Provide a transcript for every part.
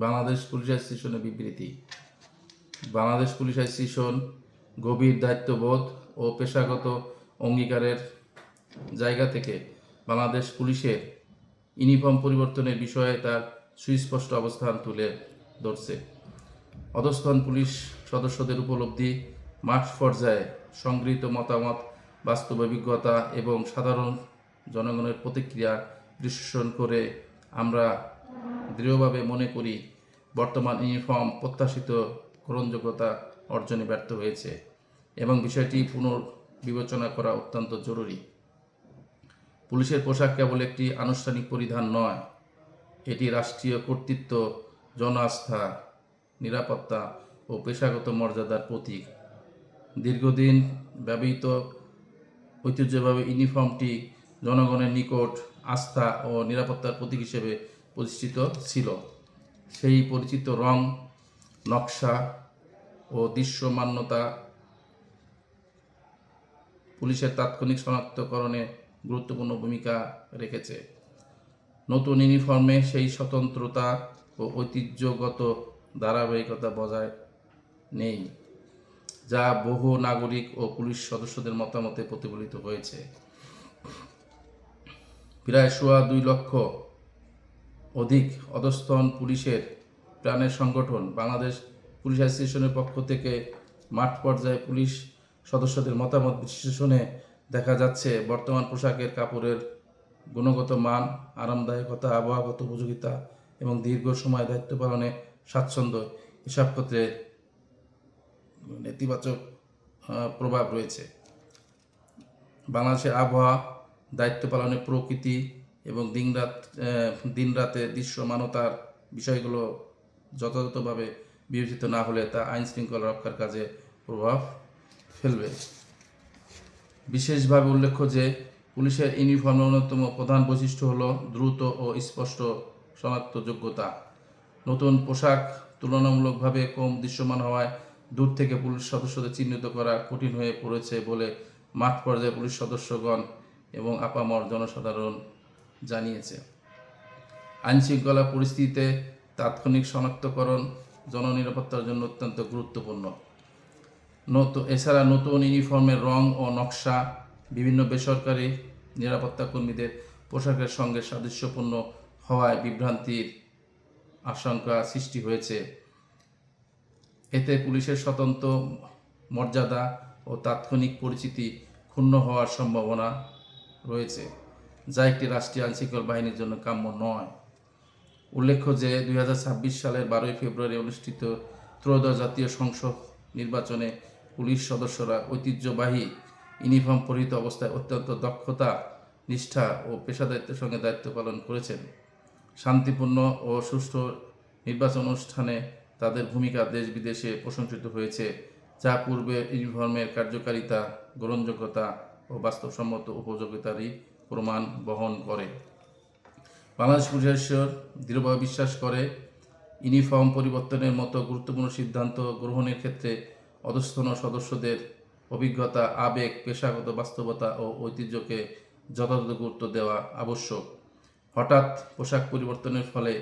Bangladesh police অ্যাসোসিয়েশনের বিবৃতি। Bangladesh police association গভীর দায়িত্ববোধ ও পেশাগত অঙ্গীকারের জায়গা থেকে বাংলাদেশ পুলিশের ইউনিফর্ম পরিবর্তনের বিষয়ে তার সুস্পষ্ট অবস্থান তুলে ধরছে। অধস্তন পুলিশ সদস্যদের উপলব্ধি, মাঠ পর্যায়ে সংগৃহীত মতামত, বাস্তব অভিজ্ঞতা এবং সাধারণ জনগণের প্রতিক্রিয়া বিশ্লেষণ করে আমরা দৃঢ়ভাবে মনে করি বর্তমান ইউনিফর্ম প্রত্যাশিত গ্রহণযোগ্যতা অর্জনে ব্যর্থ হয়েছে এবং বিষয়টি পুনর্বিবেচনা করা অত্যন্ত জরুরি। পুলিশের পোশাক কেবল একটি আনুষ্ঠানিক পরিধান নয়, এটি রাষ্ট্রীয় কর্তৃত্ব, জন আস্থা, নিরাপত্তা ও পেশাগত মর্যাদার প্রতীক। দীর্ঘদিন ব্যবহৃত ঐতিহ্যভাবে ইউনিফর্মটি জনগণের নিকট আস্থা ও নিরাপত্তার প্রতীক হিসেবে প্রতিষ্ঠিত ছিল। সেই পরিচিত রং, নকশা ও দৃশ্যমানতা পুলিশের তাৎক্ষণিক শনাক্তকরণে গুরুত্বপূর্ণ ভূমিকা রেখেছে। নতুন ইউনিফর্মে সেই স্বতন্ত্রতা ও ঐতিহ্যগত ধারাবাহিকতা বজায় নেই, যা বহু নাগরিক ও পুলিশ সদস্যদের মতামতে প্রতিফলিত হয়েছে। প্রায় 2.25 লক্ষ অধিক অধস্তন পুলিশের প্রাণের সংগঠন বাংলাদেশ পুলিশ অ্যাসোসিয়েশনের পক্ষ থেকে মাঠ পর্যায়ে পুলিশ সদস্যদের মতামত বিশ্লেষণে দেখা যাচ্ছে বর্তমান পোশাকের কাপড়ের গুণগত মান, আরামদায়কতা, আবহাওয়াগত উপযোগিতা এবং দীর্ঘ সময় দায়িত্ব পালনে স্বাচ্ছন্দ্য এসব ক্ষেত্রে নেতিবাচক প্রভাব রয়েছে। বাংলাদেশের আবহাওয়া, দায়িত্ব পালনের প্রকৃতি এবং দিনরাতে দৃশ্যমানতার বিষয়গুলো যথাযথভাবে বিবেচিত না হলে তা আইন শৃঙ্খলা রক্ষার কাজে প্রভাব ফেলবে। বিশেষভাবে উল্লেখ্য যে পুলিশের ইউনিফর্মের অন্যতম প্রধান বৈশিষ্ট্য হল দ্রুত ও স্পষ্ট শনাক্তযোগ্যতা। নতুন পোশাক তুলনামূলকভাবে কম দৃশ্যমান হওয়ায় দূর থেকে পুলিশ সদস্যদের চিহ্নিত করা কঠিন হয়ে পড়েছে বলে মাঠ পর্যায়ে পুলিশ সদস্যগণ এবং আপামর জনসাধারণ জানিয়েছে। আইনশৃঙ্খলা পরিস্থিতিতে তাৎক্ষণিক শনাক্তকরণ জননিরাপত্তার জন্য অত্যন্ত গুরুত্বপূর্ণ। এছাড়া নতুন ইউনিফর্মের রং ও নকশা বিভিন্ন বেসরকারি নিরাপত্তা কর্মীদের পোশাকের সঙ্গে সাদৃশ্যপূর্ণ হওয়ায় বিভ্রান্তির আশঙ্কা সৃষ্টি হয়েছে। এতে পুলিশের স্বতন্ত্র মর্যাদা ও তাৎক্ষণিক পরিচিতি ক্ষুণ্ণ হওয়ার সম্ভাবনা রয়েছে, যা একটি রাষ্ট্রীয় আইনশৃঙ্খলা বাহিনীর জন্য কাম্য নয়। উল্লেখ্য যে 2026 সালের 12 ফেব্রুয়ারি অনুষ্ঠিত ত্রয়োদশ জাতীয় সংসদ নির্বাচনে পুলিশ সদস্যরা ঐতিহ্যবাহী ইউনিফর্ম পরিহিত অবস্থায় অত্যন্ত দক্ষতা, নিষ্ঠা ও পেশাদারিত্বের সঙ্গে দায়িত্ব পালন করেছেন। শান্তিপূর্ণ ও সুষ্ঠু নির্বাচন অনুষ্ঠানে তাদের ভূমিকা দেশ বিদেশে প্রশংসিত হয়েছে, যা পূর্বে ইউনিফর্মের কার্যকারিতা, গ্রহণযোগ্যতা ও বাস্তবসম্মত উপযোগিতারই প্রমাণ বহন করে। বাংলাদেশ পুলিশ অ্যাসোসিয়েশন দৃঢ়ভাবে বিশ্বাস করে ইউনিফর্ম পরিবর্তনের মতো গুরুত্বপূর্ণ সিদ্ধান্ত গ্রহণের ক্ষেত্রে অধস্তন সদস্যদের অভিজ্ঞতা, আবেগ, পেশাগত বাস্তবতা ও ঐতিহ্যকে যথাযথ গুরুত্ব দেওয়া আবশ্যক। হঠাৎ পোশাক পরিবর্তনের ফলে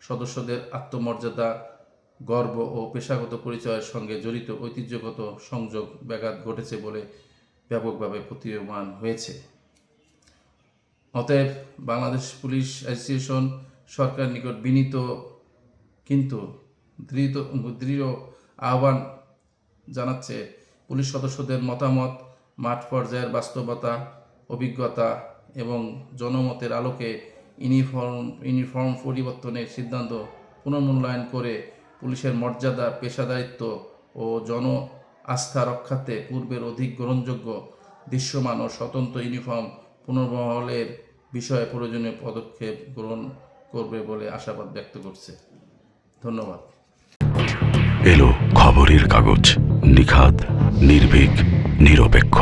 সদস্যদের আত্মমর্যাদা, গর্ব ও পেশাগত পরিচয়ের সঙ্গে জড়িত ঐতিহ্যগত সংযোগ ব্যাঘাত ঘটেছে বলে ব্যাপকভাবে প্রতীয়মান হয়েছে। অতএব বাংলাদেশ পুলিশ অ্যাসোসিয়েশন সরকারের নিকট বিনীত কিন্তু দৃঢ় আহ্বান জানাচ্ছে পুলিশ সদস্যদের মতামত, মাঠ পর্যায়ের বাস্তবতা, অভিজ্ঞতা এবং জনমতের আলোকে ইউনিফর্ম পরিবর্তনের সিদ্ধান্ত পুনর্মূল্যায়ন করে পুলিশের মর্যাদা, পেশাদারিত্ব ও জন আস্থা রক্ষার্থে পূর্বের অধিক গ্রহণযোগ্য, দৃশ্যমান ও স্বতন্ত্র ইউনিফর্ম পুনর্বহালের বিষয়ে প্রয়োজনীয় পদক্ষেপ গ্রহণ করবে বলে আশাবাদ ব্যক্ত করছে। ধন্যবাদ। এলো খবরের কাগজ, নিখাত, নির্ভীক, নিরপেক্ষ।